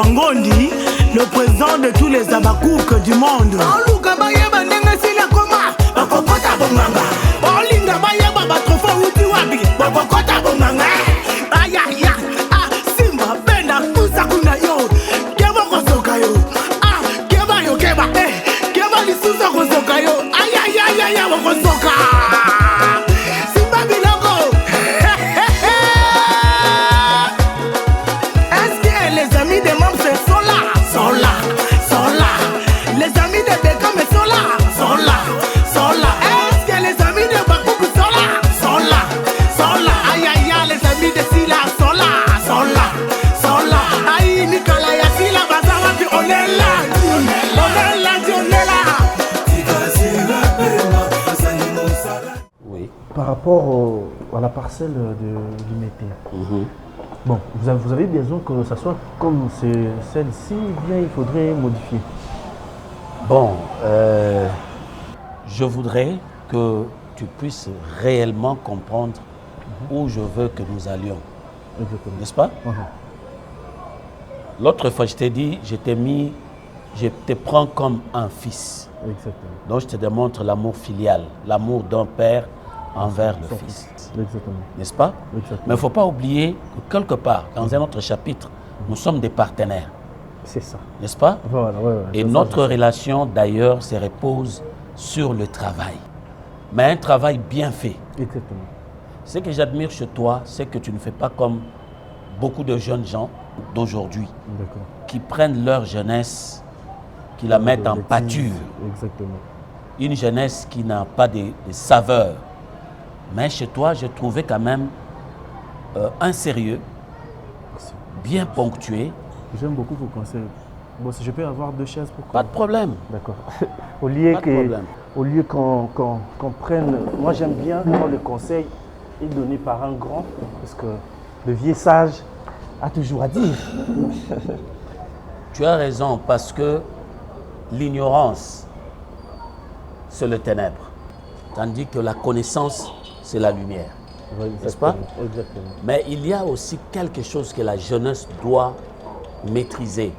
Ngondi, le président de tous les abakouk du monde. Aluka bayeba ndenge sila koma, bakokota bonganga. Olinga bayeba batrofa uti wabi, bakokota bonganga. Aya ya, Simba benda kusakuna yo. Keba kosoka yo. Keba yo keba, keba lisusa kosoka yo. Aya ya kosoka. Simba biloko. Est-ce que les amis des membres sont là? Sont là, sont là. Les amis de Beckham sont là, sont là, sont là. Est-ce que les amis de Bakouk sont là? Sont là, sont là. Aïe aïe aïe, les amis de Sila sont là, sont là, sont là. Aïe Nicolas ya Sila Bazawa, puis on est là, on est là, on est là. Oui. Par rapport à la parcelle de Limité, bon, vous avez besoin que ça soit comme celle-ci, ou bien il faudrait modifier? Bon, je voudrais que tu puisses réellement comprendre où je veux que nous allions. Exactement. N'est-ce pas? L'autre fois, je t'ai dit, je te prends comme un fils. Exactement. Donc, je te démontre l'amour filial, l'amour d'un père envers le fils. Exactement. N'est-ce pas? Exactement. Mais il ne faut pas oublier que quelque part, dans un autre chapitre, nous sommes des partenaires. C'est ça. N'est-ce pas? Voilà, ouais. Et notre relation, d'ailleurs, se repose sur le travail. Mais un travail bien fait. Exactement. Ce que j'admire chez toi, c'est que tu ne fais pas comme beaucoup de jeunes gens d'aujourd'hui qui prennent leur jeunesse, qui la mettent en pâture. Exactement. Une jeunesse qui n'a pas de saveur. Mais chez toi, je trouvais quand même un sérieux, bien ponctué. J'aime beaucoup vos conseils. Bon, si je peux avoir 2 chaises pour Pas de problème. D'accord. Au lieu Pas de problème. au lieu qu'on prenne... Moi, j'aime bien quand le conseil est donné par un grand, parce que le vieux sage a toujours à dire. Tu as raison, parce que l'ignorance, c'est le ténèbre. Tandis que la connaissance, c'est la lumière. Oui, n'est-ce pas? Exactement. Mais il y a aussi quelque chose que la jeunesse doit maîtriser.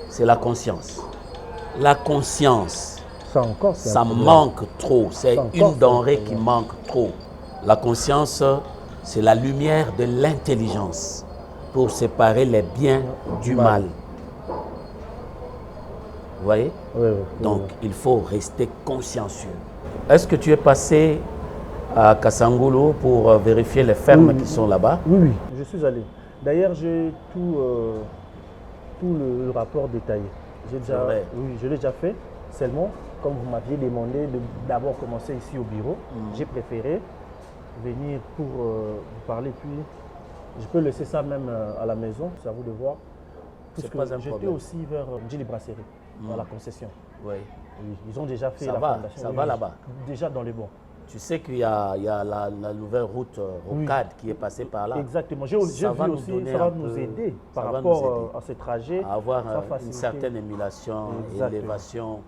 C'est la conscience. La conscience, Ça encore, ça manque trop. C'est une denrée qui manque trop. La conscience, c'est la lumière de l'intelligence pour séparer les biens du mal. Vous voyez? Oui. Donc, il faut rester consciencieux. Est-ce que tu es passé à Kasangulu pour vérifier les fermes qui sont là-bas? Oui, je suis allé. D'ailleurs, j'ai tout le rapport détaillé. Oui, je l'ai déjà fait. Seulement, comme vous m'aviez demandé de d'abord commencer ici au bureau, j'ai préféré venir pour vous parler. Puis, je peux laisser ça même à la maison, c'est à vous de voir. C'est pas un j'étais problème. aussi vers Djili Brasserie, dans la concession. Oui. Oui, ils ont déjà fait Ça la va, fondation. ça Oui, va oui, là-bas. Déjà dans les bons. Tu sais qu'il y a la nouvelle route Rocade qui est passée par là. Exactement. J'ai vu aussi, ça va nous aider par rapport à ce trajet. À avoir ça va une faciliter. certaine émulation, Exactement. élévation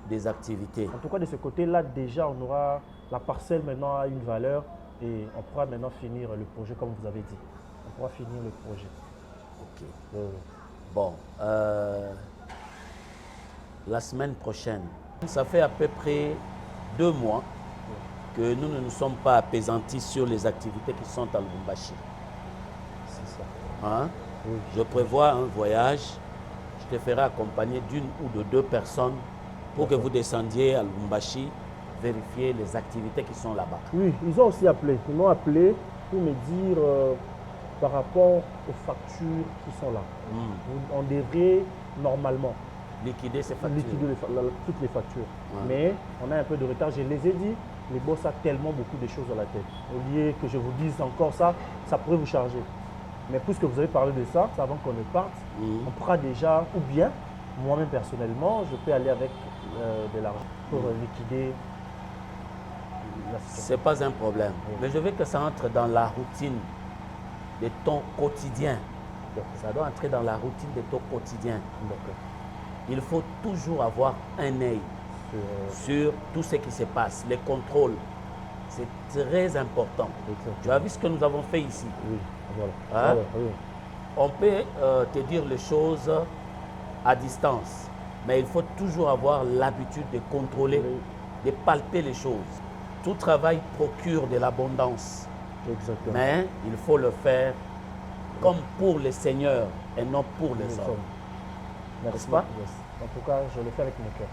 des activités. En tout cas, de ce côté-là, déjà, on aura la parcelle maintenant à une valeur et on pourra maintenant finir le projet comme vous avez dit. On pourra finir le projet. Ok. Bon, la semaine prochaine, ça fait à peu près 2 mois que nous ne nous sommes pas apaisantis sur les activités qui sont à Lubumbashi. C'est ça. Hein? Oui. Je prévois un voyage. Je te ferai accompagner d'1 ou de 2 personnes pour que vous descendiez à Lubumbashi, vérifier les activités qui sont là-bas. Oui, ils ont aussi appelé. Ils m'ont appelé pour me dire par rapport aux factures qui sont là. On devrait normalement liquider ces factures. Liquider toutes les factures. Mais on a un peu de retard. Je les ai dit, les boss a tellement beaucoup de choses à la tête. Au lieu que je vous dise encore ça, ça pourrait vous charger. Mais puisque vous avez parlé de ça, avant qu'on ne parte, on pourra déjà, ou bien, moi-même personnellement, je peux aller avec de l'argent pour liquider la situation. Ce n'est pas un problème. Mais je veux que ça entre dans la routine de ton quotidien. Ça doit entrer dans la routine de ton quotidien. Il faut toujours avoir un œil sur tout ce qui se passe, les contrôles. C'est très important. Tu as vu ce que nous avons fait ici? Oui, voilà. Hein? Oui. On peut te dire les choses à distance, mais il faut toujours avoir l'habitude de contrôler, de palper les choses. Tout travail procure de l'abondance. Exactement. Mais il faut le faire comme pour les seigneurs et non pour les hommes. N'est-ce pas? En tout cas, je le fais avec mon cœur.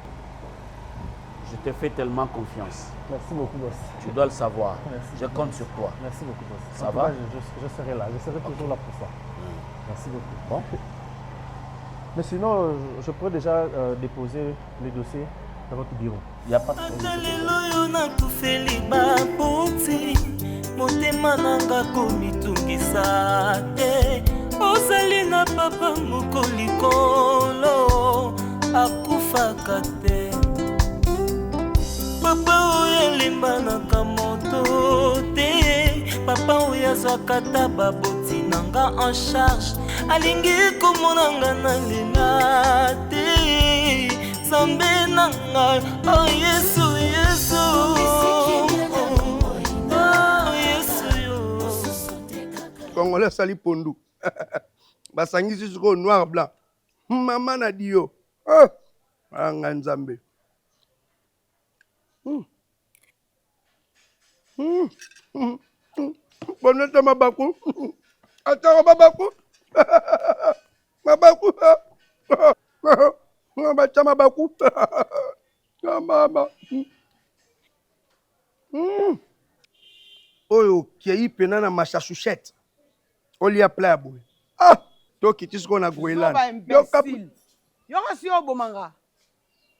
Je te fais tellement confiance. Merci beaucoup, boss. Tu dois le savoir. Merci. Je compte sur toi. Merci beaucoup, boss. Ça en tout va? cas, je serai là. Je serai toujours là pour ça. Merci beaucoup. Bon. Mais sinon, je pourrais déjà déposer les dossiers dans votre bureau. Il n'y a pas de Papa oyo limbanaka moto te, papa oyo azwakata baboti nanga en charge, alingi komonanga na lela te, Zambe nanga, oh Yesu, Yesu, oh Yesu yo. Congolais sali pondu, basangisi siko noir blanc, maman na dio, oh, anga Nzambe. Bonete mabaku. Ataro mabaku. Mabaku. Mabacha mabaku. Mama. Oyo kei pena na Massachusetts. Oli appela boy. Ah, to kitis ko na Groenland. Yo imbécile. Yo ngasi yo bomanga.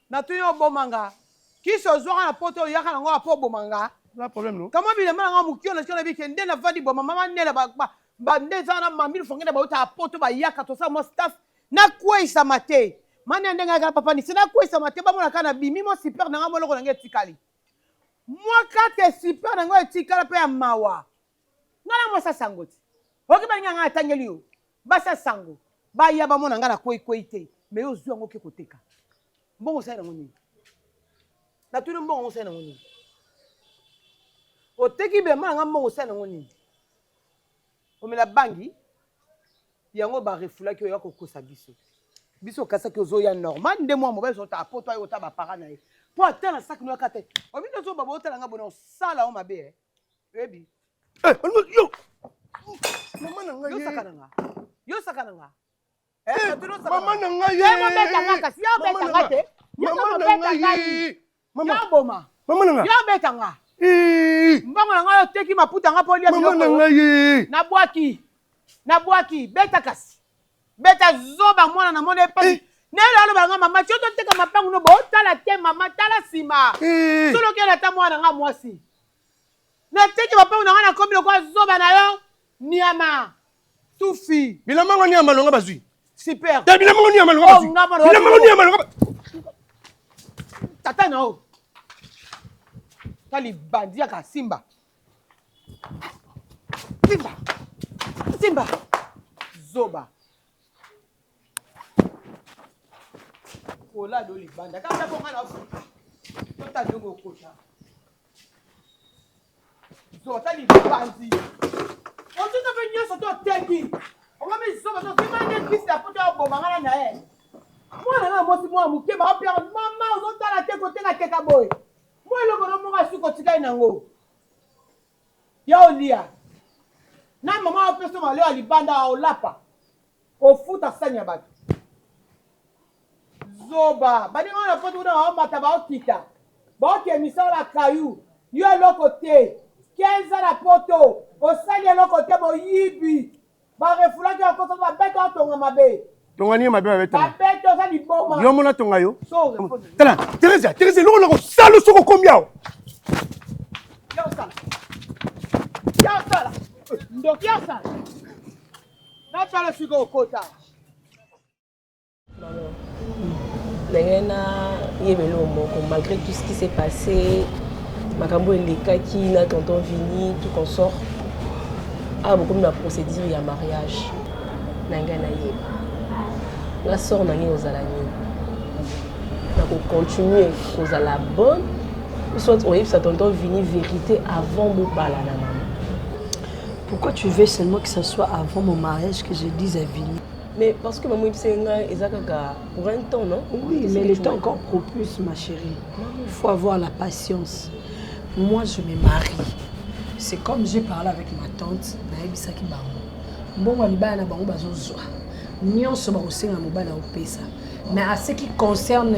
Na tu yo bomanga. Qui se joue na poto yaka nango apo bomanga. Pas problème non. Comment bile manga mukio na skona bike ndena vadi boma mama nela ba ndeza na mamili fongena ba uta poto ba yaka to sa mo staff na kwesa mate. Mane ndenga ka papa ni sina kwesa mate ba mona kana bimi mo super na ngamo loko na tikali. Moi kate super na ngo etikala pe ya mawa. Ngala mo sa sangoti. Oki ba nganga atangeli yo. Ba sa sango. Ba ya ba mona ngana kwete. Mais yo zwa ngo ke koteka. Mbongo sa na ngoni. Na tu no mbongo sa na ngoni. Oteki be manga mbongo sa na ngoni. Omela bangi. Yango ba refula ki yo kokosa biso. Biso kasa ki ozo ya normal nde moi mobile so ta poto yo ta ba para na ye. Po atana sak no kate. Obi no zo babo otala nga bono sala o mabe Ebi. Yo. Mama na ngai. Yo sakana nga. Yo sakana nga. Mama na ngai. Yo mo beta nga kasi yo beta nga te. Mama na ngai. Mama. Yo boma. Mama na ngai. Yo beta nga. Mbango na nga teki maputa nga poli ya biloko. Mama na ngai. Na bwaki. Beta kasi. Beta zoba mwana na mona epa. Nelo alo ba nga mama choto teka mapangu no bo tala te mama tala sima. Solo ke la ta mwana nga mwasi. Na teki mapangu na nga na komi lokwa zoba na yo. Niama. Tufi. Bilamango ni amalonga bazui. Super. Da bilamango ni amalonga bazui. Bilamango ni amalonga. Tata no. Kali bandia ka Simba. Simba. Zoba. Kola do libanda. Kama bonga na ofu. Tota dongo kosha. Zoba libandi. On se fait venir sur ton teki. On va mettre ça parce que c'est mal qui ça pour toi bomanga na eh. Moi muke ba pia mama ozota la te côté na teka boy. Moi le gono mo asu ko tika inango. Ya olia. Na mama o peso ma leo alibanda o lapa. O futa sanya batu. Zoba, bani ngona poto na o mata ba o kita. Ba o ke misa la kayu. Yo le côté. 15 ans la poto. O sali le côté bo yibi. Ba refula ki akoso ba beta tonga mabe. Tongani mabe avec toi. Ba beta sa liboma. Yo mona tonga yo. So, tala, Teresa, loko lako salo soko combien? Ya sala. Ndoki ya sala. Na sala siko kota. Malgré tout ce qui s'est passé, Makambo et les Kaki, na tonton Vini, tout consort, a beaucoup de procédure et à mariage. Nanganaye. La sœur n'a aux alani. Donc continuer aux à la bonne. Soit on y a tonton Vini vérité avant de parler à la maman. Pourquoi tu veux seulement que ce soit avant mon mariage que je dise à Vini? Mais parce que maman, c'est pour un temps, non? Oui, mais le temps encore propulse, ma chérie. Il faut avoir la patience. Moi, je me marie. C'est comme j'ai parlé avec ma tante, Naïbisaki Bango. Bon, on va aller à Bango Bazozoa. Nyon se aussi à Mobala au Pesa. Mais à ce qui concerne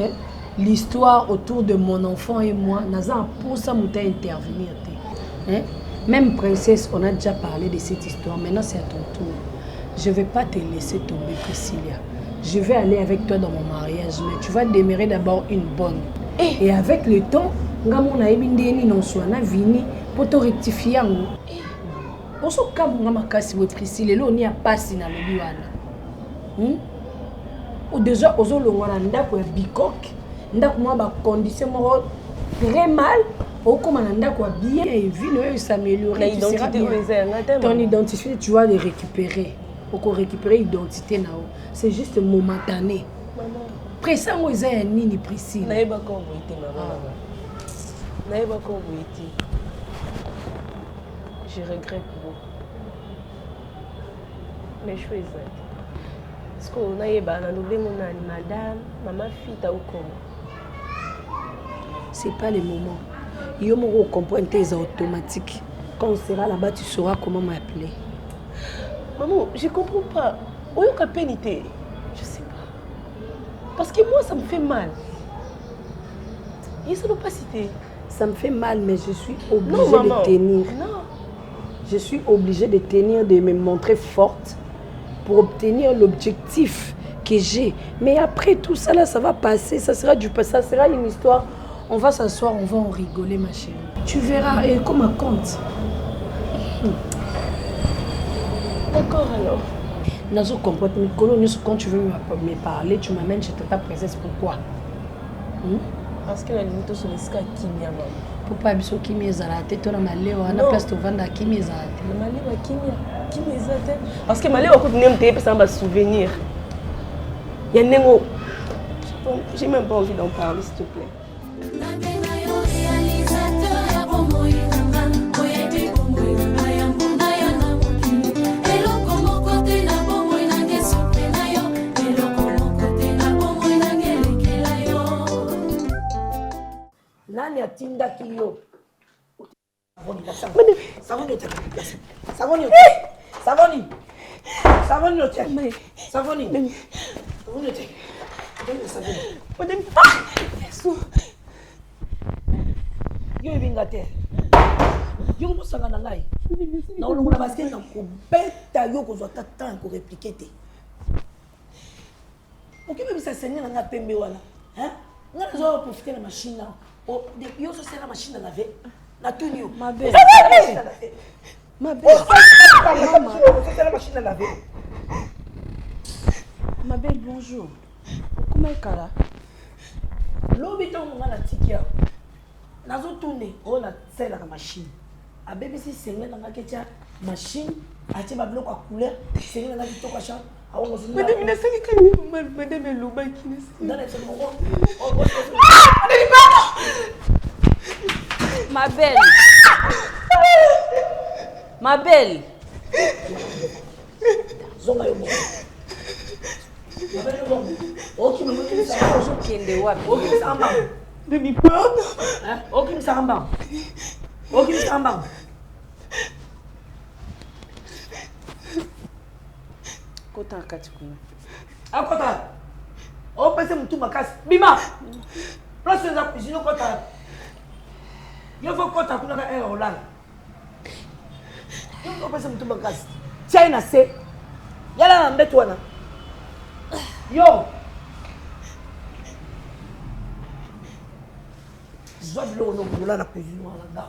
l'histoire autour de mon enfant et moi, Naza pour ça m'a intervenir. Hein? Même princesse, on a déjà parlé de cette histoire. Maintenant, c'est à ton tour. Je ne vais pas te laisser tomber, Priscilla. Je vais aller avec toi dans mon mariage, mais tu vas demeurer d'abord une bonne. Et avec le temps, Ngamon a ebindeni non soit na vini pour te rectifier. Oso kamu ngama kasi we Priscilla, lo ni a passi na lobi wana. Ou déjà ozo longwana ndako ya bikok, ndako mwa ba condition mo très mal. Au comme on a bien et vu s'améliorer, ton identité, tu vas les récupérer. Pour récupérer l'identité, c'est juste momentané. Après ça, moi, j'ai un nini précis. Je regrette beaucoup. Mais je suis exact. Parce qu'on a madame, maman, fille, t'as où comment? C'est pas le moment. Il y a un comprendre tes automatique. Quand on sera là-bas, tu sauras comment m'appeler. Maman, je comprends pas. Où est-ce que pénité? Je sais pas. Parce que moi, ça me fait mal. Ils ne sont pas cités. Ça me fait mal, mais je suis obligée de tenir. Non. Je suis obligée de tenir, de me montrer forte pour obtenir l'objectif que j'ai. Mais après tout ça, là, ça va passer. Ça sera une histoire. On va s'asseoir, on va en rigoler, ma chérie. Tu verras, et comme un conte. D'accord alors. Nazo comporte, quand tu veux me parler, tu m'amènes chez ta princesse. Pourquoi? Parce que la limite sur les ska kimia maman. Pourquoi abiso kimia zalate to na malewa na place to vanda kimia zalate. Na malewa kimia zalate. Parce que malewa ko nem te pesa ba souvenir. Ya nengo. J'ai même pas envie d'en parler s'il te plaît. Nani atinda kiyo? Yo ibinga te. Yo musanga na ngai. Na olongola basket na kubeta yo kozwa tata ko répliquer te. Okibe bisa senya na nga pembe wana. Hein? Nga zo profiter la machine là. Oh, yo so c'est la machine à laver. La tenue. Ma belle. Ma belle. C'est la machine à laver. Ma belle, bonjour. Comment est-ce là? L'obétant on a la tikia. Nazo tourner, oh la c'est la machine. A BBC c'est là na ketia machine, a ti ba bloc à couleur, c'est là na kitoko cha. Madame na sali kani madame Loba qui ne dans les Ma belle. Ma belle. Zonga yo. Ok, mais tu sais Je kende wapi? ok, ça va. demi peur. Hein? Ok, ça va. Ok, ça va. Kota kati kuna. Akota. O pese mtu makasi. Bima. Place za cuisine kota. Yo faut kota kuna ka air Hollande. Yo pese mtu makasi. China se. Yala na mbetu wana. Yo. Zwa bilo no kula na cuisine wana ndawa.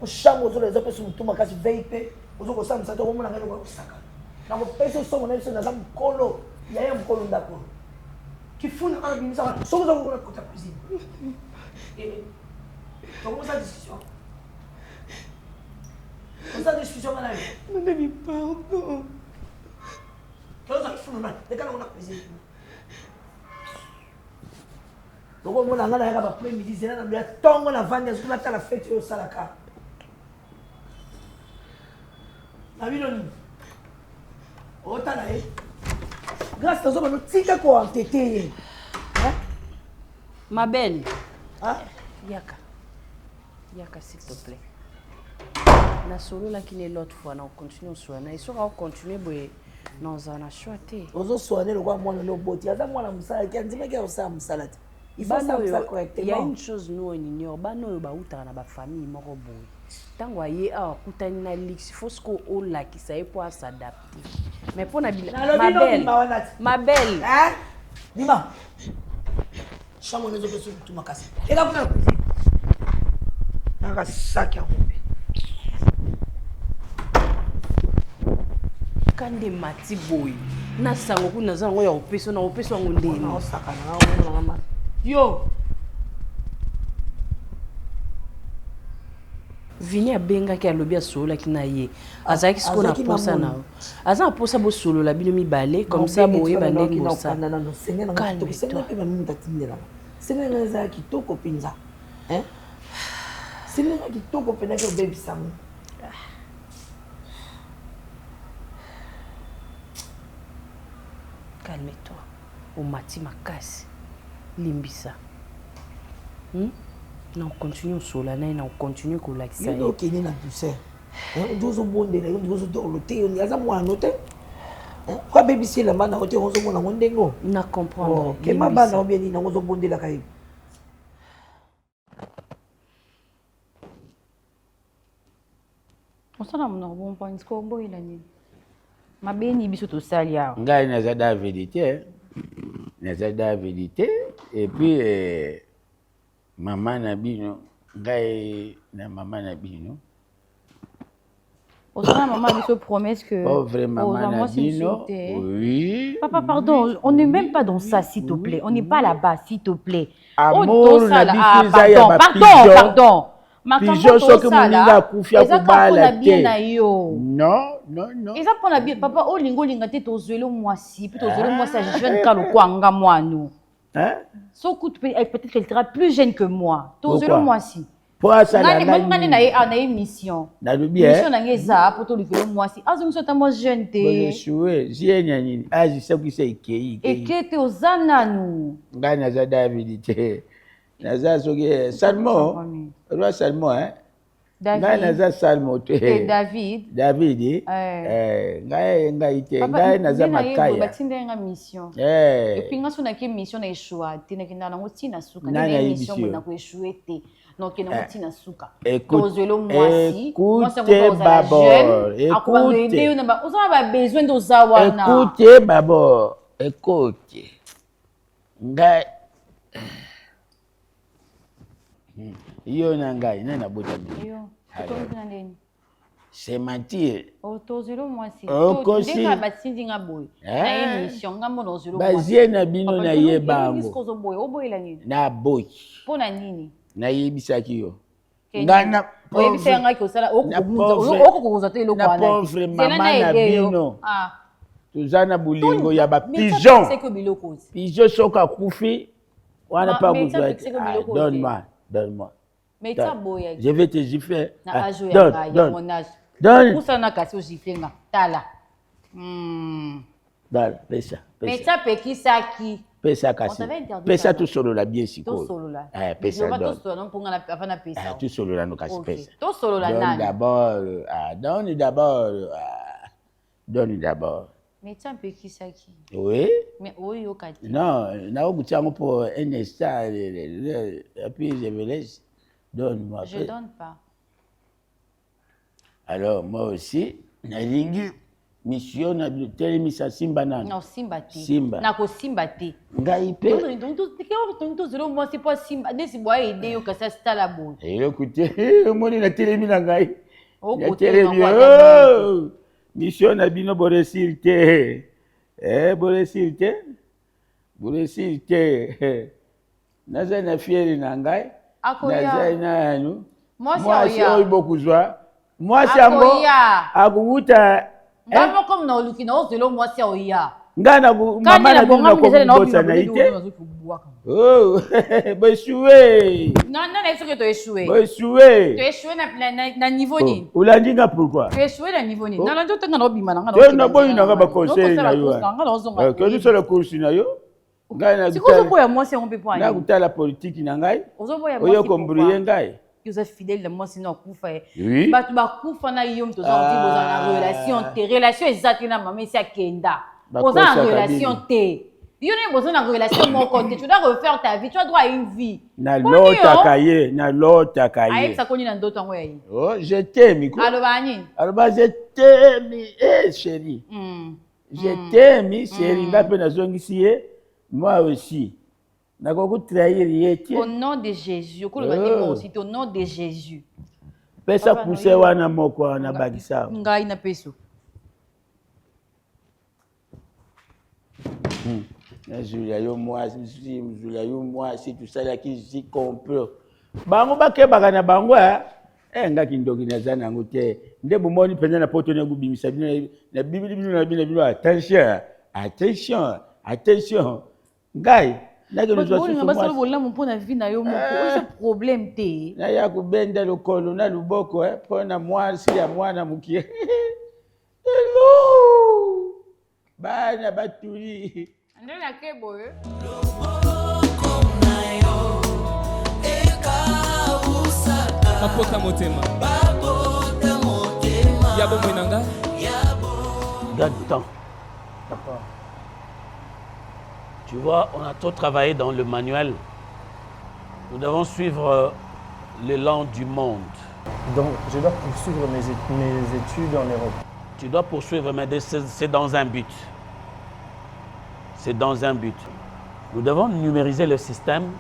O shango zo lezo pese mtu makasi veipe. Ozo ko samsa to mona ngalo ko saka. Na ko pese so mona na zamu kolo. Yaya mkolo ndako. Kifuna kana binisa. So zo ko na kota cuisine. Comment ça discussion? Comment ça discussion là? Madame pardon. Comment ça kifuna na? De kana on a cuisine. Donc on a ngala ya ba premier midi zena na bia tongo na vanda zuna ta la fête yo salaka. Abiloni. Otala eh. Grâce à ça, on tika ko entêté. Hein? Ma belle. Hein? Yaka. Yaka, s'il te plaît. Na solo là qui est l'autre fois, on continue à soigner. Et si on continue, non, on a choisi. On soigner le roi moi le boti. Aza moi la musala qui a dit mais qu'il y a ça musala. Il faut ça correctement. Il y a une chose nous on ignore. Bano ba utana ba famille moko boy. Tango aye a kutani na lix, il faut ce qu'on ola qui ça pour s'adapter. Mais pour na ma belle. Hein? Dima. Chamo nezo peso tu makasi. Et là vous avez un sac à romper. Kande mati boy. Na sango kuna zango ya opeso na opeso ngondeni. Na osaka na mama. Yo. Vini abenga ki alobi solo ki na ye. Azaki siko na posa na. Aza posa bo solo la bino mi balé comme ça boye bande ki ça. Calme-toi. C'est là za kitoko pinza. Hein? C'est là kitoko pena que baby samu. Calme-toi. O mati makasi. Limbisa. Non, continue sur la naine, on continue avec la ça. Il y a une douceur. On doit se bondir, on doit se dorloter, on y a ça moi noter. Quoi bébé si la main on te on se bonde on dengo. Na comprendre. Que ma bana on bien ni on se bondir la caille. On s'en a mon bon point de score boy la ni. Ma béni biso to salia. Ngai na za da vérité. Na za da vérité et puis maman Nabino, Gaï na maman Nabino. On a maman se promesse que. Pauvre maman Nabino. Oui. Papa, pardon, on n'est même pas dans ça, s'il te plaît. On n'est pas là-bas, s'il te plaît. Amour, pardon. Pigeon, ce que mon linga koufia pour la tête. Non. Ils apprennent la bien. Papa, oh lingo linga tête aux zélo moi si, plutôt zélo moi ça jeune kalo kwanga moi nous. Hein? Son coup peut-être qu'elle sera plus jeune que moi. Tous les mois si. Pour ça là. On a une mission. Mission n'a ça pour tous les mois si. Ah, je me suis tellement jeune té. Je suis. J'ai ni. Ah, je sais que c'est qui. Et que tu aux ananou. Gana za David. Naza soge Salmo. Roi Salmo hein. Naza Salmo te. David. Ngai naza makaya. Batinde nga mission. Et puis nga sona ke mission na échoué. Tina kinda na ngotina suka. Na mission na ko échoué te. Donc na ngotina suka. Écoute, écoutez Babor. Écoutez. Ngai Yo nangai na botami. Yo. Tuko ndeni. C'est mentir. Otozelo mwasi. Ndeka batindi nga boy. Na émission nga mono zelo mwasi. Bazie na bino na yebango. Isko boy, oboyela nini? Na boy. Pona nini? Na yebisaki yo. Ngana oyebisa nga ki osala okokoza te eloko wana. Na pauvre mama na bino. Ah. Tuzana bulingo ya ba pigeon. Pigeon soka kufi. Wana pas vous donne-moi. Mais ça boya. Je vais te gifler. Na ajo ya mon âge. Donne. Pour ça na kasi o gifler nga. Tala. Dale, pesa. Mais ça peki saki. Pesa kasi. Pesa tu solo la bien siko. Tu solo la. Pesa donne. Tu solo la pour nga afana pesa. Tu solo la no kasi pesa. Tu solo la nani. Donne d'abord. Mais ça peki saki. Oui. Mais oyo kati. Non, na okutia pour un instant et puis je me laisse. Donne-moi. Je ne donne pas. Alors, moi aussi, nalingi mission na télémisa Simba na. Non, Simba te. Simba. Na ko Simba te. Ngai pe. Donc, zelo moi c'est pas Simba. Nesi boya aider yo ka ça sta la bonne. Écoutez, moni na télémi na ngai. O ko télémi. Mission na bino boresir te. Boresir te. Boresir te. Naza na fieri na ngai. Akoya. Moi c'est beaucoup joie. Moi c'est amour. Akuta. Ngamo comme na oluki na ozelo moi c'est oya. Ngana maman na bonga bossa na ité. Oh, échoué. Non, est-ce que tu as échoué? Échoué. Tu as échoué na niveau ni. Ou la dinga pourquoi? Tu as échoué na niveau ni. Na ndio tanga no bima na. Tu na boy na ba conseil na yo. Que nous sur le cours na yo. C'est quoi ça moi c'est on peut pas. Na kuta la politique na ngai. Oyo kombriye ngai. Vous êtes fidèle moi sinon kufa. Oui. Ba tu ba kufa na yom to za na relation, tes relations exactement na maman c'est akenda. Vous avez une relation T. Il y a une relation mon côté. Tu dois refaire ta vie. Tu as droit à une vie. Na l'autre cahier, na l'autre cahier. Aïe, ça connaît dans d'autres temps. Oh, je t'aime, quoi. Allô, Bani. Alors, je t'aime, chérie. Je t'aime, chérie. Moi aussi. Na koko trahir yeti. Au nom de Jésus. Moi aussi, au nom de Jésus. Pesa pousser wana moko na bagisa. Ngai na peso. Julia, moi, si tout ça là qui j'y comprends. Bango bake bagana bango nga kindoki na zana ngote. Ndebo moni penda na poto na gubimisa na bibi attention, attention, attention. Ngai, na ke nous on va se voler mon point de vue na yo moko. C'est problème te. Na ya kubenda lokolo na luboko pona moi si ya mwana mukie. Hello. Bana batuli. Andela kebo eh. Papota motema. Yabo mwenanga. Garde du temps. Tu vois, on a trop travaillé dans le manuel. Nous devons suivre l'élan du monde. Donc, je dois poursuivre mes études en Europe. Tu dois poursuivre, mais c'est dans un but. C'est dans un but. Nous devons numériser le système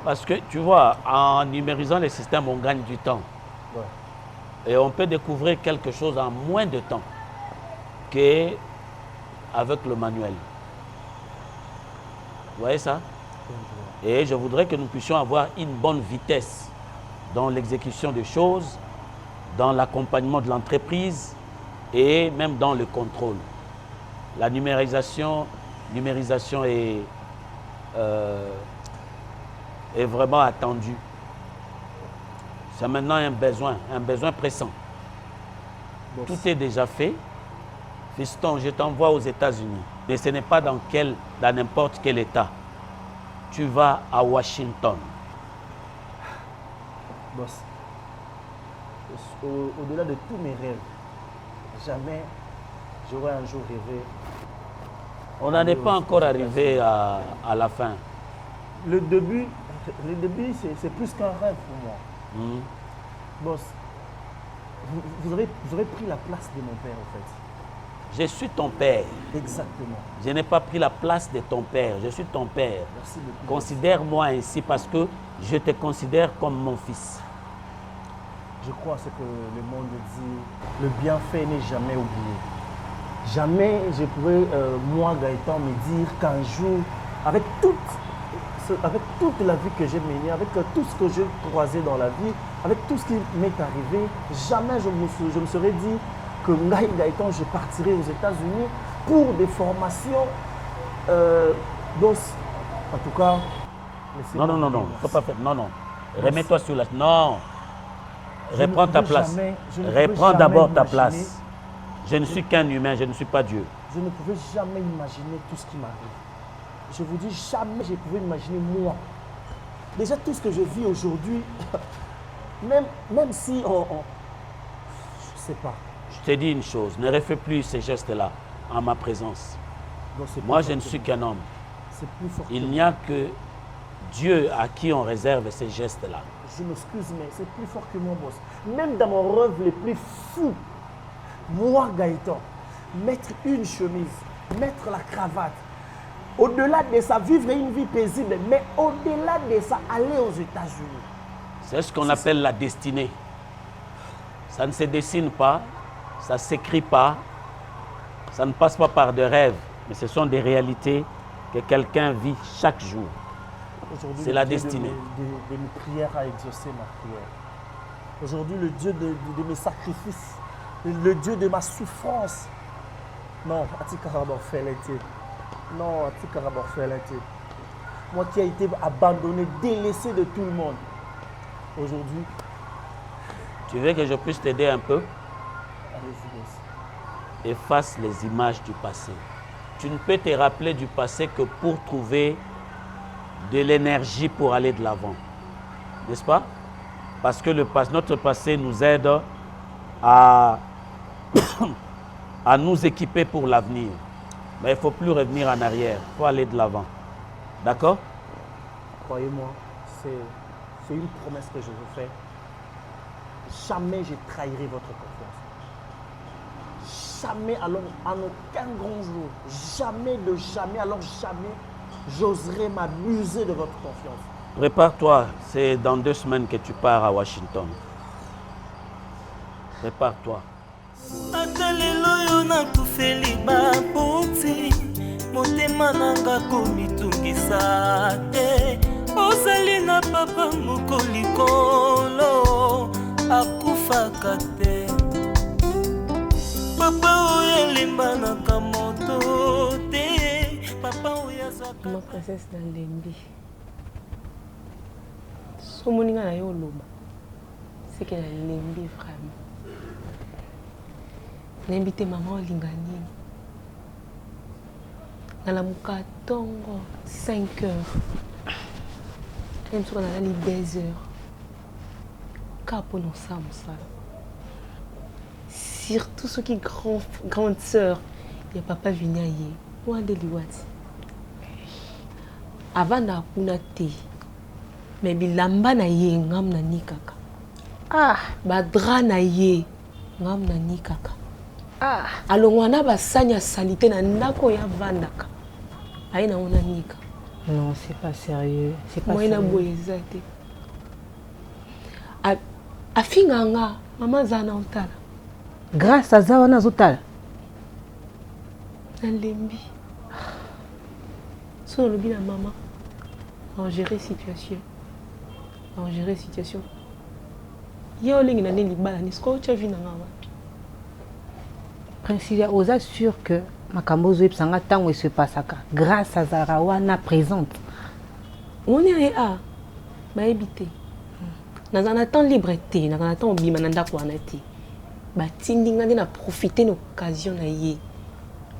parce que, tu vois, en numérisant le système, on gagne du temps. Ouais. Et on peut découvrir quelque chose en moins de temps qu'avec le manuel. Vous voyez ça? Et je voudrais que nous puissions avoir une bonne vitesse dans l'exécution des choses, dans l'accompagnement de l'entreprise et même dans le contrôle. La numérisation est vraiment attendue. C'est maintenant un besoin pressant. Bon. Tout est déjà fait. Fiston, je t'envoie aux États-Unis. Mais ce n'est pas dans n'importe quel État. Tu vas à Washington. Boss, au-delà de tous mes rêves, jamais j'aurais un jour rêvé. On n'en est pas encore arrivé à la fin. Le début c'est plus qu'un rêve pour moi. Boss, vous aurez pris la place de mon père en fait. Je suis ton père. Exactement. Je n'ai pas pris la place de ton père. Je suis ton père. Merci beaucoup. Considère-moi ainsi parce que je te considère comme mon fils. Je crois à ce que le monde dit. Le bienfait n'est jamais oublié. Jamais je pouvais, moi Gaëtan, me dire qu'un jour, avec toute la vie que j'ai menée, avec tout ce que j'ai croisé dans la vie, avec tout ce qui m'est arrivé, jamais je me serais dit que Ngaï Gaëtan, je partirai aux États-Unis pour des formations. Donc, en tout cas... Non, faut pas faire. Non. Remets-toi sur la... Non. Reprends ta place. Reprends d'abord ta place. Je ne suis qu'un humain, je ne suis pas Dieu. Je ne pouvais jamais imaginer tout ce qui m'arrive. Je vous dis, jamais je pouvais imaginer moi. Déjà, tout ce que je vis aujourd'hui, même si je ne sais pas. Je te dis une chose, ne refais plus ces gestes-là en ma présence. Moi, je ne suis qu'un homme. Il n'y a que Dieu à qui on réserve ces gestes-là. Je m'excuse, mais c'est plus fort que moi, boss. Même dans mon rêve le plus fou, moi, Gaëtan, mettre une chemise, mettre la cravate, au-delà de ça, vivre une vie paisible, mais au-delà de ça, aller aux États-Unis. C'est ce qu'on appelle la destinée. Ça ne se dessine pas, ça ne s'écrit pas, ça ne passe pas par des rêves, mais ce sont des réalités que quelqu'un vit chaque jour. C'est la destinée. De mes prières a exaucé ma prière. Aujourd'hui, le Dieu de mes sacrifices, le Dieu de ma souffrance Non, Atika Raborfelete. Non, Atika Raborfelete. Moi qui ai été abandonné, délaissé de tout le monde. Aujourd'hui. Tu veux que je puisse t'aider un peu? Allez-y. Efface les images du passé. Tu ne peux te rappeler du passé que pour trouver de l'énergie pour aller de l'avant. N'est-ce pas? Parce que notre passé nous aide à, à nous équiper pour l'avenir. Mais il ne faut plus revenir en arrière, il faut aller de l'avant. D'accord? Croyez-moi, c'est une promesse que je vous fais. Jamais je trahirai votre confiance. Jamais, alors en aucun grand jour, jamais de jamais, alors jamais, j'oserai m'abuser de votre confiance. Prépare-toi, c'est dans 2 semaines que tu pars à Washington. Prépare-toi. ata lelo yo nakufeli baboti motema nanga komitungisa te ozali na papa moko likolo akufaka te papa oyo elimbanaka moto te papa oyo azwaka ma princesse na Lembi somoninga na yo oloba c'est que na Lembi vraiment N'invite maman Lingani. Dans la Mukatongo, 5 heures. Même si on a les 10 heures. Capo non ça, surtout ceux qui grande sœur. Il y a papa Vignaye. Ou un déliwati. Avant d'apuna te. Mais bilamba na ye ngam na nikaka. Ah, badra na ye ngam na nikaka. Ah, alongwana basanya salité na ndako ya vandaka. Aina ona nika. Non, c'est pas sérieux. C'est pas sérieux. Moi na boyezate. Afinganga mama zana ontala. Grâce à ça on a zotala. Na Lembi. So lobi na mama. En gérer situation. En gérer situation. Yo lingi na neli bala ni sko cha vina ngawa. Principia osa sûr que makambozo epsanga tango se passaka grâce à Zarawana présente. On est à ba habité. Dans un temps liberté, dans un temps bima nanda ko anati. Ba tindinga na profiter l'occasion na yé.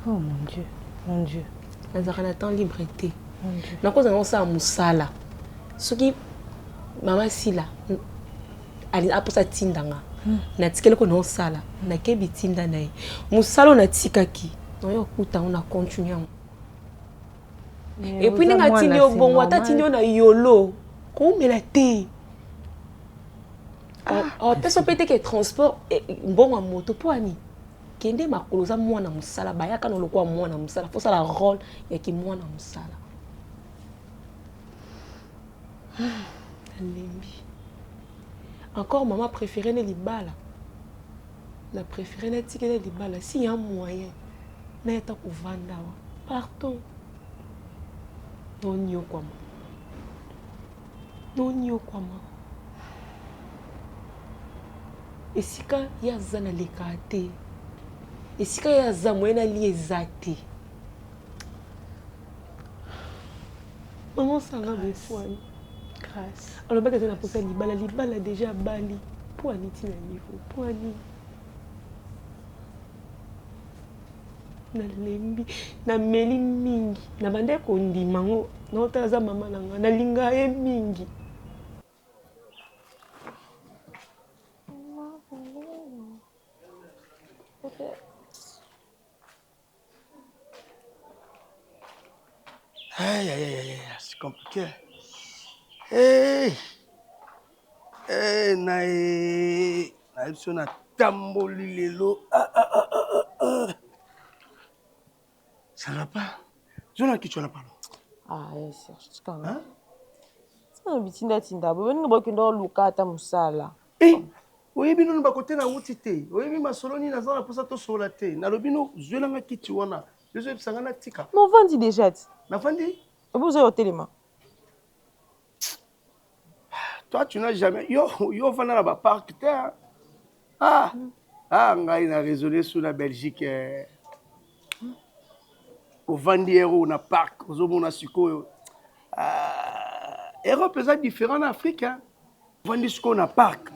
Oh mon Dieu, mon Dieu. Dans un temps liberté. Mon Dieu. Na cause on sa musala. Ce qui mama sila ali aposa tindanga. Na tikele ko no sala na kebi tinda nae musalo na tikaki no yo kuta on a continuer et puis ninga tindi o bon wata tindi na yolo ko mela te oh peso pete ke transport bon moto po ani kende makoloza mwana musala bayaka no lokwa mwana musala faut ça la rôle ya ki mwana musala Lembi. Encore maman préférait les libala. La préférée n'est pas les libala. S'il y a un moyen, n'est pas au vanda. Partons. Non n'y a quoi non n'y a quoi et si quand il y a zana les kate et si quand il y a zamoyena liezate maman ça va bien foi. Grâce. Alors, bah, quand on a posé libala déjà bali. Pour un iti na niveau, pour un iti. Na Lembi, na meli mingi, na bande kondi mango, na otaza mama nanga, na linga e mingi. Aïe, aïe, aïe, aïe, c'est compliqué. Hey, hey, nae, nae, na tamboli lelo. Ça va pas. Je n'ai qui tu as parlé. Ah, Serge, tu connais. Hein? C'est un bitinda tinda. Vous venez de voir Luka ta musala. Eh, oui, mais nous n'avons pas côté na outité. Oui, mais ma soloni na zona pour ça to solate. Na lobino, je n'ai pas qui tu wana. Je suis sangana tika. Mon vendi déjà. Na vendi? Vous avez au téléma. Toi, tu n'as jamais. Yo, fana là-bas, parc terre. Ah, ngai na raisonné sur la Belgique. ovandi ero na parc ozomona sikoyo Europe eza différent na Afrique ovandi sikoyo na parc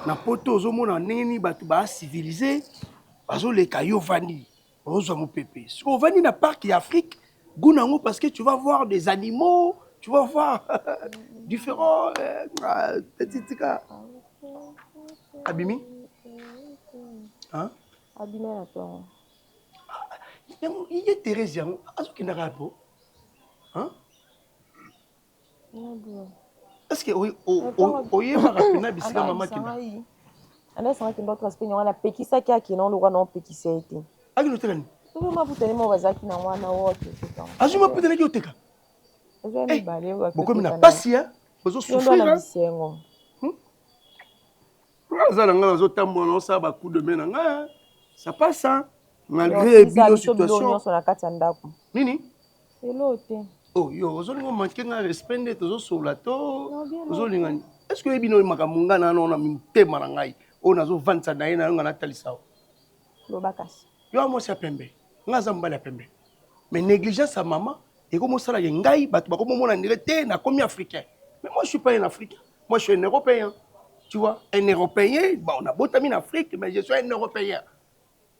na poto ozomona ndenge nini bato bacivilize bazoleka yo ovandi ozwa mopepe sikoyo ovandi na parc ya Afrique goût nango parce que tu vas voir des animaux tu vas voir différents petits cas abimi hein abimi na to il est Thérèse yango azokendaka po hein est-ce que oyebaka pena bisika mama kenda ana sanga kenda transport wana pekisaki akina oloka na opekisa ete akino tekani soki maputani mo bazalaki na wana wote azwi maputanaki oteka bokomi na pasi ozosouffrir aza na ngai nazotambola naosala bacoup de main na ngai ça passe malgré bino situation na kati ya ndako nini elo te yo ozolinga manke nga respect nde tozosola to ozolingani est ce que oyebi no makambo ngai nano na mitema na ngai oyo nazovandisa na ye na yo nga natalisa o lobakasi yo amwasi ya pembe nga aza mobali ya pembe mais négligence ya mama ekomosalaka ngai bato bakomomona ndire te nakomi africain mais moi je suis pas un africain moi je suis un européen tu vois un européen bon on a botami en Afrique mais je suis un européen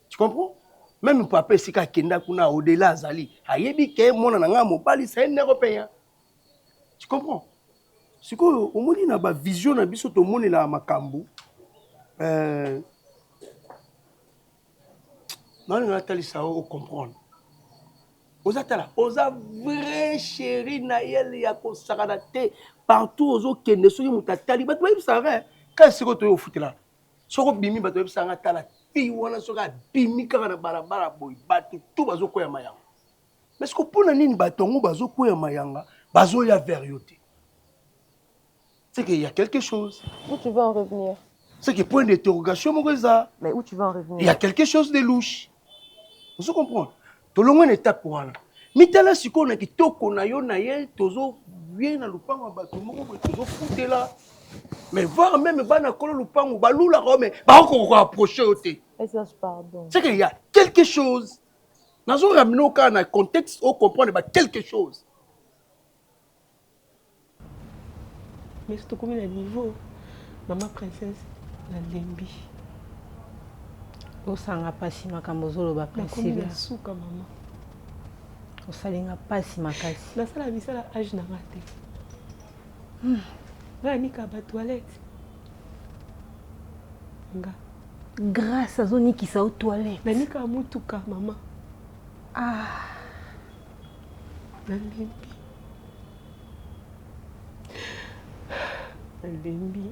tu comprends même papa esika kenda kuna au-delà azali ayebi ke mona na nga mobali c'est un européen tu comprends sikoyo omoni na ba vision na biso tomonela makambo non na talisa o comprendre ozatala oza vrai chéri na yeli ya kosakana te partout ozokende soki moto atali bato bayebisaka kasi sikoyo toyo ofutela soko bimi bato bayebisaka tala fi wana soki abimi kaka na balabala boye bato tu bazokweyama yanga mais siko mpona nini bato yango bazokweyama yanga bazoya vers yo te c'est qu'il y a quelque chose où tu veux en revenir c'est que point d'interrogation moko eza mais où tu veux en revenir il y a quelque chose de louche vous comprenez tolongo na étape wana mitala sikoyo na kitoko na yo na ye tozoye na lupango ya bato moko boye tozofutela mais voir même bana kolo lupango balulaka mais bakoko approcher yo te c'est qu'il y a quelque chose nazo ramener au cas na contexte au comprendre quelque chose mais c'est comme le niveau maman princesse la lembi osanga pasi makambo zoloba principe suka mama osalinga pasi makasi nasala bisala age na mate vanika ba toilette nga grâce azonikisa o toilette nanika mutuka mama nalembi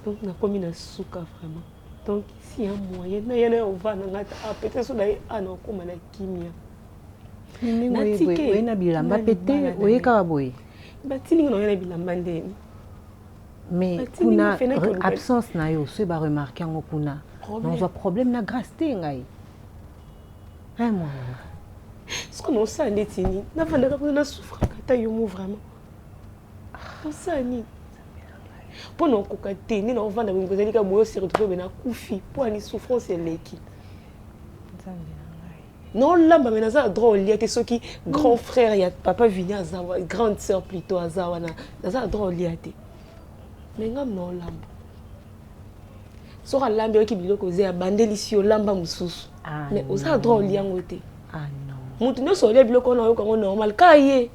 donc nakomi na suka vraiment donc si un moyen na yana ovana ngata peut-être so dai ana okoma na kimia oye na bilamba pete oyeka boye batininga na bilamba ndeni mais kuna absence na yo so ba remarquer ngo kuna nazwa problème na grâce te ngai moi ce qu'on sait ndetini na vandaka kuna souffre kata yo mo vraiment on sait ni pour non kokate ni na ovanda ngozali ka moyo se retrouver na kufi pour ani souffrance eleki non lamba mais naza droit lié te soki grand frère ya papa vini azawa grande sœur plutôt azawa naza droit lié te mais ngam non lamba so ka lamba ki biloko ze abandeli si o lamba mususu mais oza droit lié ngote non mutu no so lié biloko na yo ko normal ka ye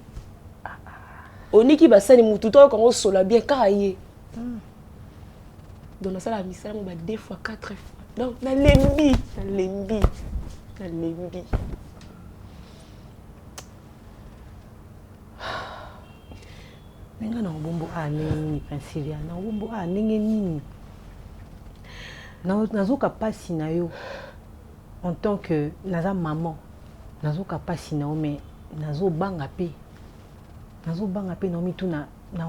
oniki basani mutu to ko sola bien ka ye donc ça la misala mo ba 2 fois 4 fois donc na lembi nenga na bombo nini Princilia na bombo ndenge nini nazoka pasi na yo en tant que naza maman nazoka pasi na yo mais nazobanga pe na mitu na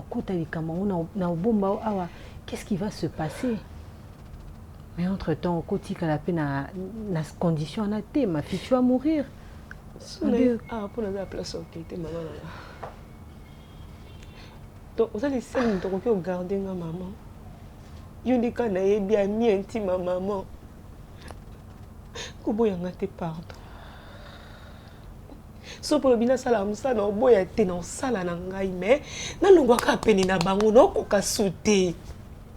kota likambo na bomba awa qu'est-ce qui va se passer? Mais entre-temps, au quotidien, la peine à la condition à thé, ma fille, tu vas mourir. Pour la place, ok, maman. Donc, vous allez essayer de garder ma maman. Il y a des cas qui bien intime ma maman. Koboyanga te pardon. So pour bina sala musa na oboya te na sala na ngai mais na longwaka peni na bango na koka sauter.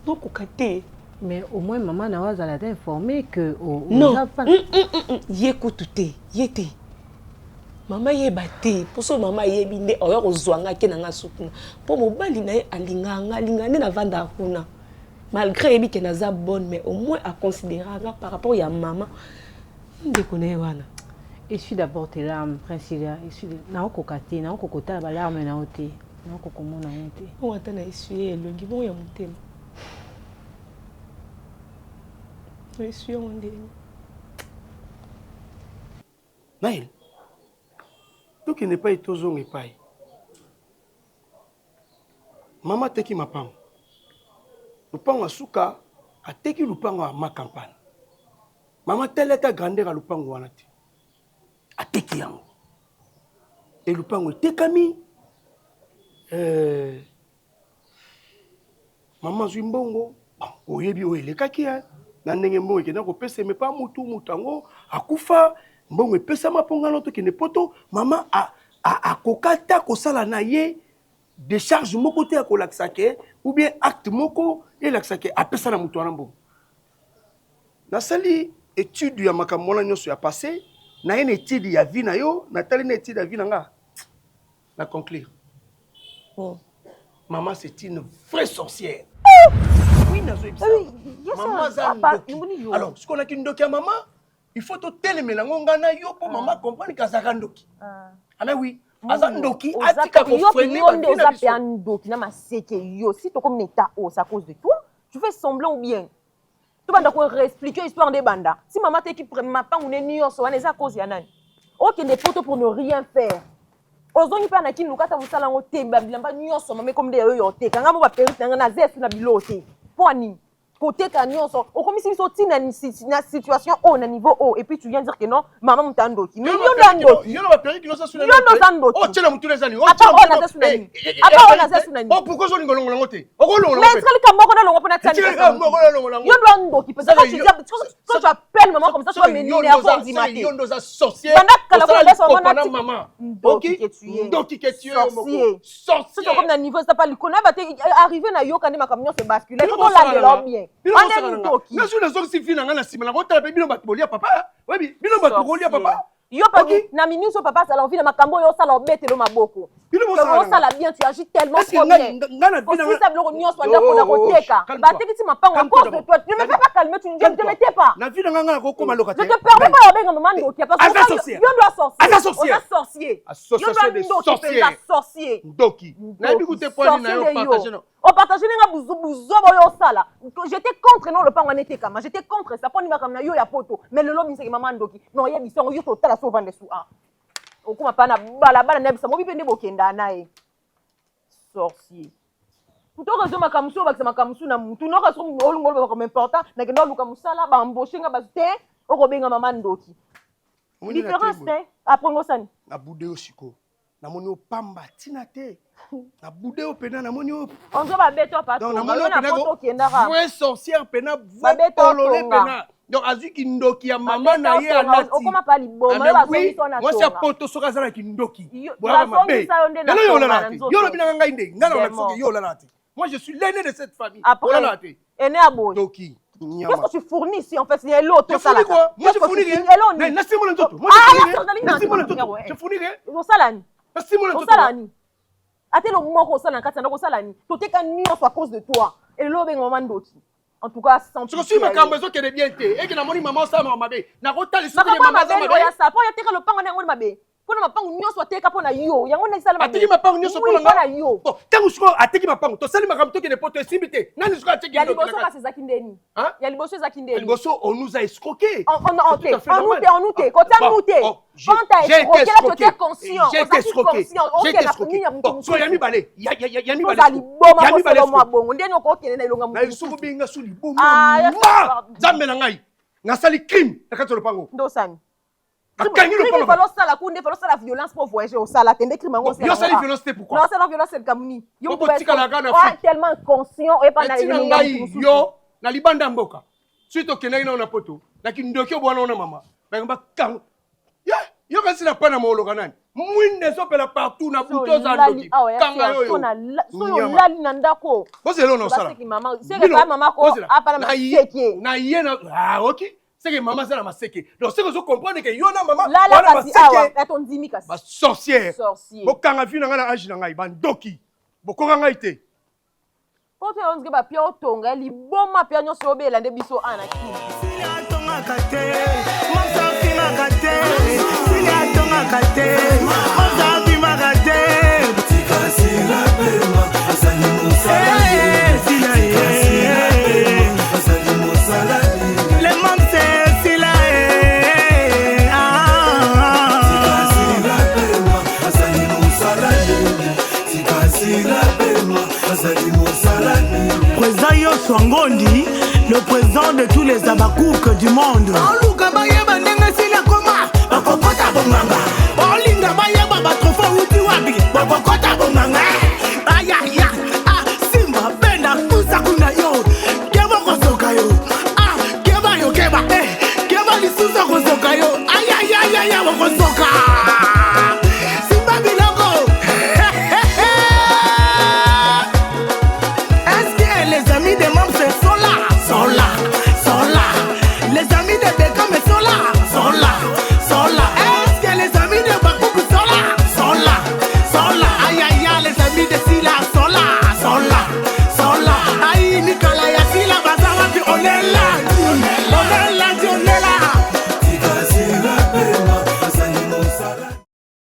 Non koka te. Mais au moins maman na wazala t'a informé que non. Yekutu te, yete. Mama yeba te, poso mama yebi nde oyo kozwanga ke na nga sukuna. Po mobali na ye alinganga nde na vanda kuna. Malgré yebi ke naza bonne mais au moins à considérer par rapport à maman. Ndeko na wana. Je suis d'abord tes larmes, Princilia. Je suis na kokate, na kokota ba larmes na oté. Na kokomona oté. On attend na essuyer elongi bon ya motema. Je suis en dernier. Naïl. Tout qui n'est pas étosong et pas. Maman teki mapang. Lupang à souka a teki lupang à ma campagne. Maman telle est ta grandeur à lupang wanati. A teki yango. Et lupang tekami. Maman zuimbongo. Oyebi oye kaki hein. Nandenge mbongo kena ko pese me pa mutango akufa. Mbongo pesa maponga loto kene poto mama a kokata ko sala na ye décharge moko te ko laksake ou bien acte moko et laksake a pesa na mutu anambo na sali étude ya makamona nyoso ya passé na une étude ya vie na yo na tali na étude ya vie nga na conclure maman c'est une vraie sorcière. Oui nazo ebisa maman za ndoki alors ce qu'on a qui ndoki ya maman il faut te téléméla ngana yo pour maman comprendre kazaka ndoki ah mais oui aza ndoki atika ko freiner ba yo za ndoki na maseke yo si to comme état oh c'est à cause de toi tu fais semblant ou bien tu vas d'accord expliquer l'histoire des banda si maman te qui prend ma pan ou ni yo so wana c'est à cause ya nani OK des photos pour ne rien faire ozongi pa na kin lukata musala ngo temba bilamba nyonso mame comme de yo te kanga mo ba perite na zesu na bilote poni côté nyonso o comme si so tina na situation au na niveau haut et puis tu viens dire que non maman mutandoki mais yo ndoki yo ba perite no sa suna yo ndo o tshela mutu les ani o tshela na sunani apa ona za sunani o pourquoi zo lingolo ngo te o ko longo mais est-ce que le kamoko na longo pona tsani yo ndo ndoki parce que quand tu appelles maman comme ça tu vas m'énerver du matin yo ndo za sorcier banda kala ko na maman ndoki que tu es sorcier c'est comme na niveau ça pas likona ba arriver na yo kandi makamnyo se basculer ko la de l'homme bien na sur les autres si fina ngana sima na ko tala pe bino batolia papa webi bino batolia papa yo pa na minute so papa ça l'envie na makambo yo ça l'obetelo maboko ça la bien tu agis tellement bien ngana bina si ça bloque nyo so ndako na koteka ba tekiti mapango à cause de toi tu ne me fais pas calmer tu ne te mettais pas na vina ngana ko koma lokate je te permets pas benga maman ndoki parce que yo dois sorcier association de sorciers ndoki na bikute point na yo partager no on partage nga buzo boyo sala j'étais contre non le pango n'était kama j'étais contre ça poni makamna yo ya poto mais le lobi c'est maman ndoki non ya biso yo total so vendre sous ah okuma pana balabala na bisa mobi pende bokenda nae sorcier Plutôt que makamsu ba makamsu na mutu no ka so ngolo comme important na kendo luka musala ba embaucher nga ba te okobenga maman ndoki différence te après ngosani na bude osiko na moni opamba tina te na bude opena na moni op on doit ba beto pas donc na moni opena vrai sorcière pena vrai pololé pena donc azu kindoki ya mama na ye anati okoma pa liboma ba so na moi c'est poto soka zala kindoki bora mabe na yo la nati yo lo bina ngai nde ngana na soki yo la nati moi je suis l'aîné de cette famille la nati aîné à boy doki qu'est-ce que tu fournis ici en fait c'est l'autre ça là moi je fournis rien na simo nzoto moi je fournis rien yo salani na simo nzoto salani atelo moko sala nkati ndako salani toteka nyonso à cause de toi et le lobe maman ndoki en tout cas sans tu suis makambo zo kene bien te et que na moni maman ça mabe na kotali so que maman ça mabe ya ça po ya teka le pango na ngoni mabe pona mapango nyonso ateka pona yo yango na sala mabe ateki mapango nyonso pona nga yo tangu siko ateki mapango to sali makambo to kene poto simité nani siko ateki ya liboso ka sezaki ndeni ya liboso ezaki ndeni liboso on nous a escroqué on nous kota nous quand tu as escroqué là tu étais conscient j'ai été escroqué so yami balé yami balé yami balé moi bongo ndeni okokene na ilonga na isuku binga suli bomo zambe na ngai na sali crime na kato lopango ndo sami akangi lopango falo sala violence pour voyager au sala tende crime ngo yo sali violence te pourquoi non c'est la violence c'est kamuni yo potika la gana fa tellement conscient et pas na yo na libanda mboka suite okena ina na poto na kindoki obwana na mama Bengba kang. Yo kasi na pana moloka nani. Mwinde sopela partout na buto za ndoki. Kanga yo yo. Soyo lali na ndako. Boze lo no sala. Baseki mama, seke ka mama ko apala maseke. Na yena OK. Seke mama ça na maseke. Donc c'est que je comprends que yo na mama wana kasi awa eton dimi kasi. Ba sorcière. Sorcière. Bo kanga fi na ngana age na ngai ba ndoki. Bo ko ngai te. Poto onzge ba pia otonga liboma pia nyoso obela nde biso anaki. Atonga kate. Masa finga kate. Atonga kate. Masa finga kate. Tikasi la pema. Asali musala. Asali musala. Le monde c'est sila. Tikasi la pema. Asali musala. Tikasi la pema. Asali musala. Président Yosso Ngondi, le président de tous les abakouks du monde. Aluka bayeba ndenge sila koma. Bakokota bonganga. Olinga bayeba batrofa uti wabi. Bakokota bonganga. Aya ya. Ah simba benda kusa kuna yo. Keba kosoka yo. Ah keba yo keba. Keba lisusa kosoka yo. Aya ya ya ya kosoka.